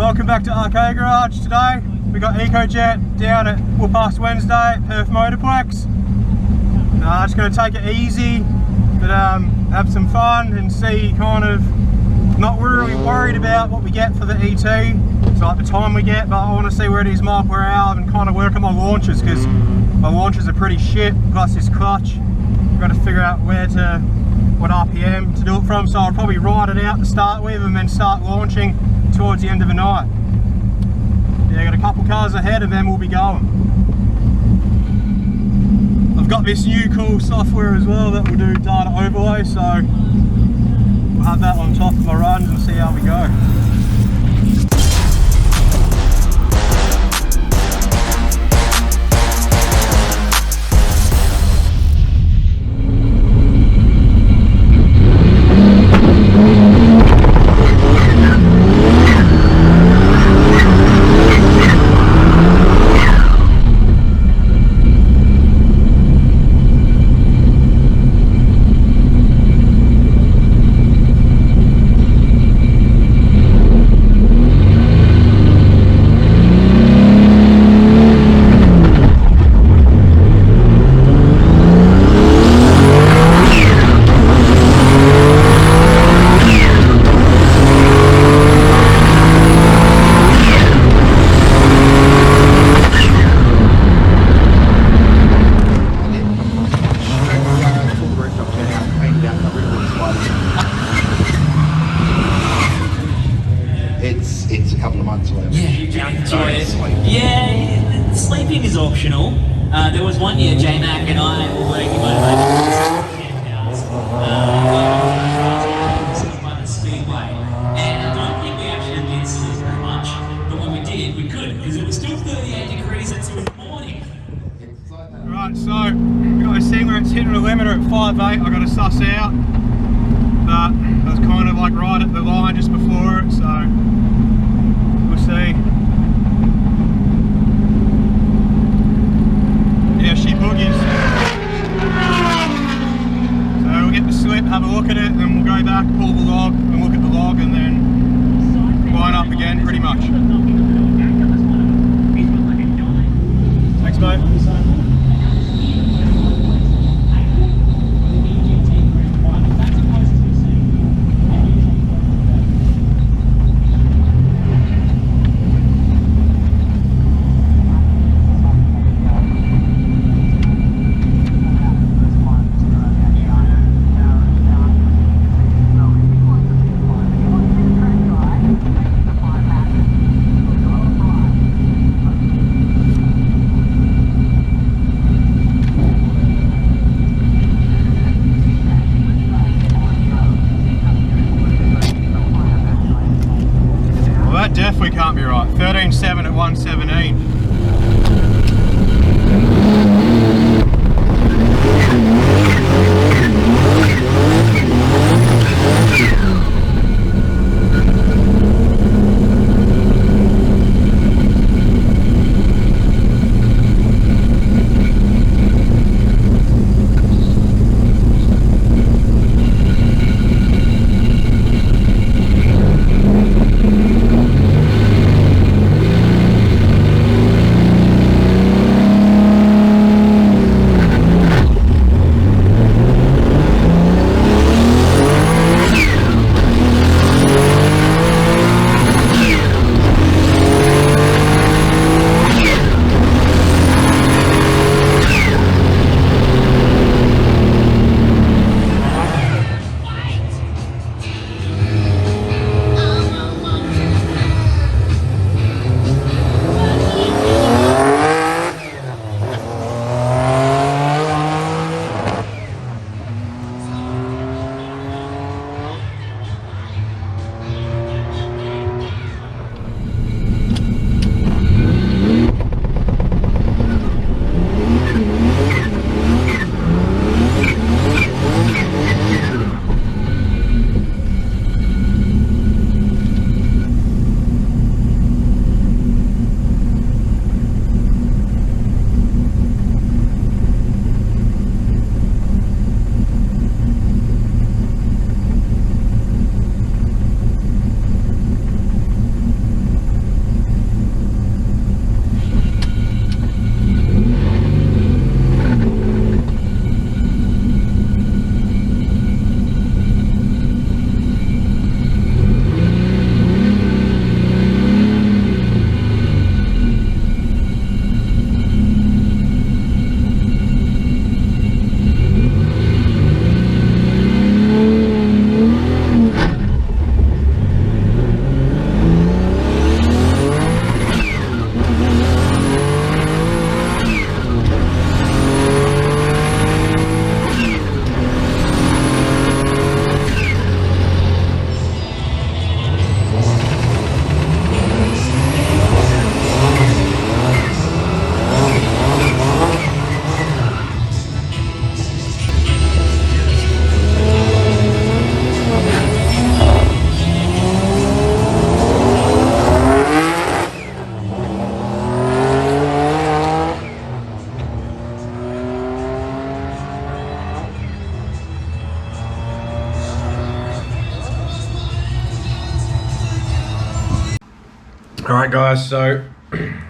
Welcome back to Arcade Garage. Today we got Ecojet down at past Wednesday at Perth Motorplex. Just going to take it easy, but have some fun and see kind of, not really worried about what we get for the ET, so like the time we get, but I want to see where it is mile per hour and kind of work on my launches, because my launches are pretty shit, plus this clutch. I've got to figure out what RPM to do it from, so I'll probably ride it out to start with and then start launching towards the end of the night. Yeah, got a couple cars ahead and then we'll be going. I've got this new cool software as well that will do data overlay, so we'll have that on top of my runs and see how we go. It's a couple of months away. Yeah, sleeping is optional. There was one year J-Mac and I were working on a speedway, and I don't think we actually did sleep very much, but when we did, we couldn't, because it was still 38 degrees at 2 in the morning. Right, so we've got this thing where it's hitting a limiter at 5.8, I've got to suss out, but I was kind of like right at the line just before it, so we'll see. Yeah, she boogies. So we'll get the slip, have a look at it, then we'll go back, pull the log, and look at the log, and then line up again, pretty much. Thanks, mate. Definitely can't be right. 13.7 at 117. Alright guys, so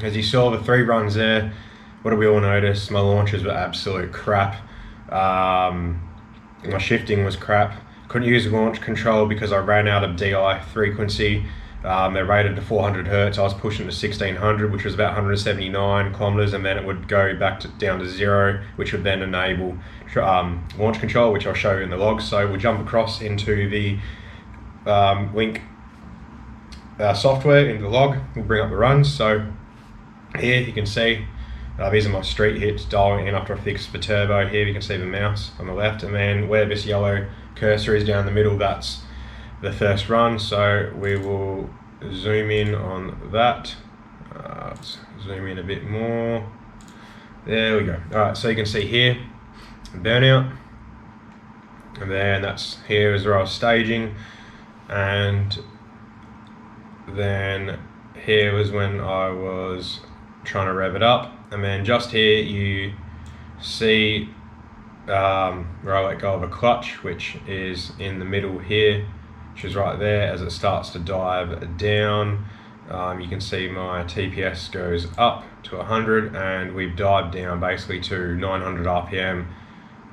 as you saw the 3 runs there, what did we all notice? My launches were absolute crap. My shifting was crap. Couldn't use launch control because I ran out of DI frequency. They're rated to 400 Hertz. I was pushing to 1600, which was about 179 kilometers, and then it would go back down to 0, which would then enable launch control, which I'll show you in the logs. So we'll jump across into the link software, into the log. We'll bring up the runs. So here you can see these are my street hits dialing in after I fixed the turbo. Here you can see the mouse on the left, and then where this yellow cursor is down the middle, that's the first run. So we will zoom in on that. Let's zoom in a bit more. There we go. Alright, so you can see here burnout, and then that's here is where I was staging, and then here was when I was trying to rev it up, and then just here you see where I let go of a clutch, which is in the middle here, which is right there. As it starts to dive down, you can see my TPS goes up to 100, and we've dived down basically to 900 RPM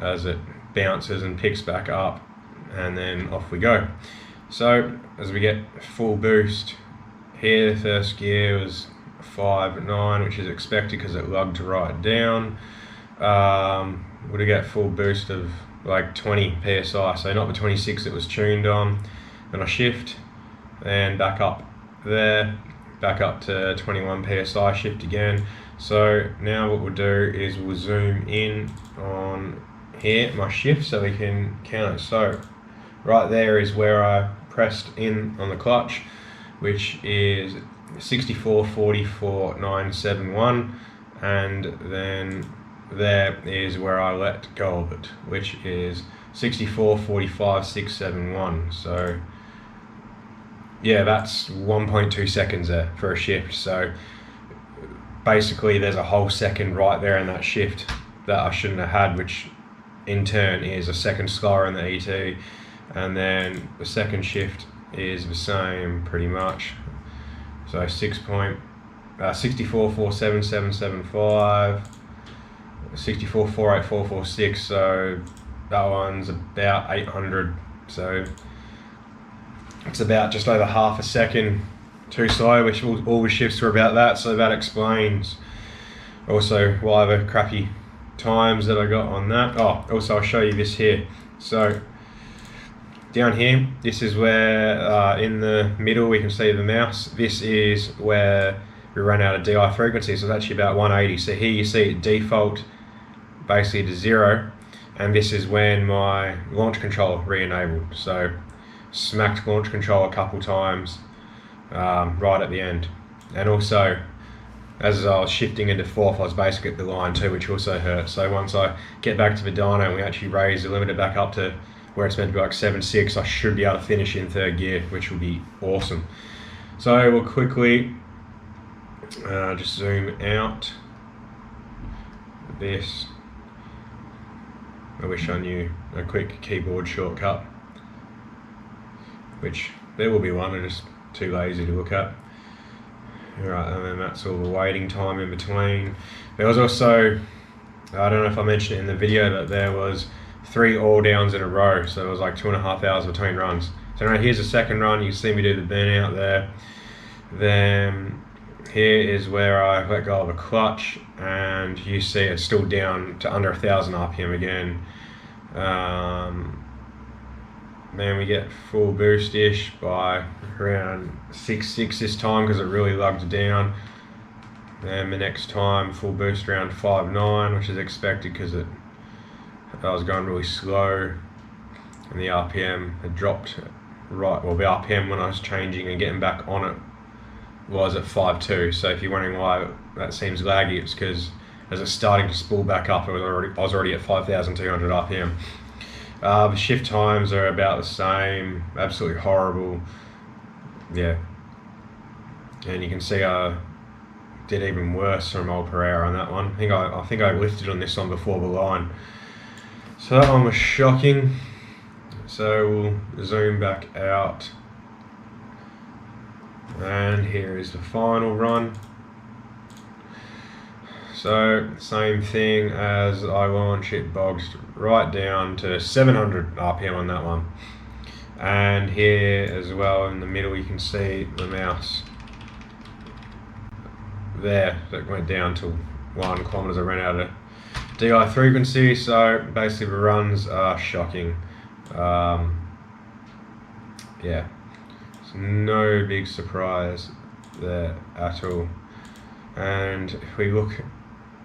as it bounces and picks back up, and then off we go. So as we get full boost here, the first gear was 5.9, which is expected because it lugged right down. Would get full boost of like 20 psi, so not the 26 it was tuned on. Then I shift and back up there, back up to 21 psi, shift again. So now what we'll do is we'll zoom in on here, my shift, so we can count it. So right there is where I pressed in on the clutch, which is 64.44.971, and then there is where I let go of it, which is 64.45.671. So yeah, that's 1.2 seconds there for a shift. So basically there's a whole second right there in that shift that I shouldn't have had, which in turn is a second slower in the ET, and then the second shift is the same pretty much. So 64.47.775, 64.48446, so that one's about 800, so it's about just over half a second too slow, which all the shifts were about that. So that explains also why the crappy times that I got on that. Oh, also I'll show you this here. So down here, this is where in the middle we can see the mouse. This is where we run out of DI frequency, so it's actually about 180. So here you see it default basically to 0, and this is when my launch control re-enabled. So smacked launch control a couple times right at the end. And also as I was shifting into 4th, I was basically at the line 2, which also hurt. So once I get back to the dyno and we actually raise the limiter back up to where it's meant to be like 7.6, I should be able to finish in 3rd gear, which will be awesome. So we'll quickly just zoom out this. I wish I knew a quick keyboard shortcut, which there will be one, I'm just too lazy to look at. Alright, and then that's all the waiting time in between. There was also, I don't know if I mentioned it in the video, but there was 3 all downs in a row, so it was like 2.5 hours between runs. So now here's the second run, you can see me do the burnout there. Then here is where I let go of a clutch, and you see it's still down to under 1000 RPM again. Then we get full boost-ish by around 6.6 this time because it really lugged down. Then the next time full boost around 5.9, which is expected because I was going really slow, and the RPM had dropped right. Well, the RPM when I was changing and getting back on it was at 5.2. So if you're wondering why that seems laggy, it's because as it's starting to spool back up, I was already at 5,200 RPM. The shift times are about the same, absolutely horrible. Yeah, and you can see I did even worse from mile per hour on that one. I think I lifted on this one before the line. So that one was shocking. So we'll zoom back out And here is the final run. So same thing as I launch, it bogs right down to 700 RPM on that one. And here as well in the middle you can see the mouse there that went down to 1 kilometers. I ran out of DI frequency, so basically the runs are shocking. Yeah, it's no big surprise there at all. And if we look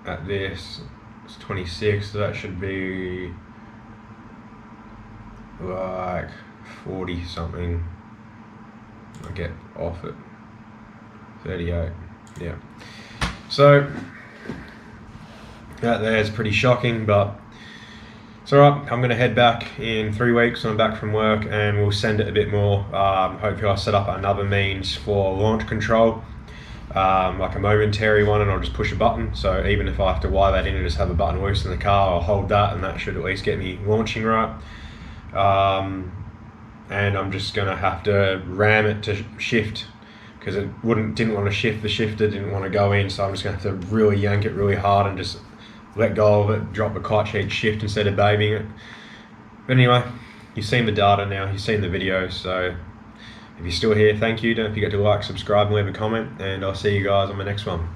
at this, it's 26, so that should be like 40 something. I get off at 38. Yeah, so that there is pretty shocking, but it's alright. I'm going to head back in 3 weeks when I'm back from work, and we'll send it a bit more. Hopefully I'll set up another means for launch control, like a momentary one, and I'll just push a button. So even if I have to wire that in and just have a button loose in the car, I'll hold that, and that should at least get me launching right. And I'm just going to have to ram it to shift, because it didn't want to shift. The shifter didn't want to go in, so I'm just going to have to really yank it really hard and just let go of it, drop the kite sheet shift instead of babying it. But anyway, you've seen the data now, you've seen the video, so if you're still here, thank you. Don't forget to like, subscribe and leave a comment, and I'll see you guys on the next one.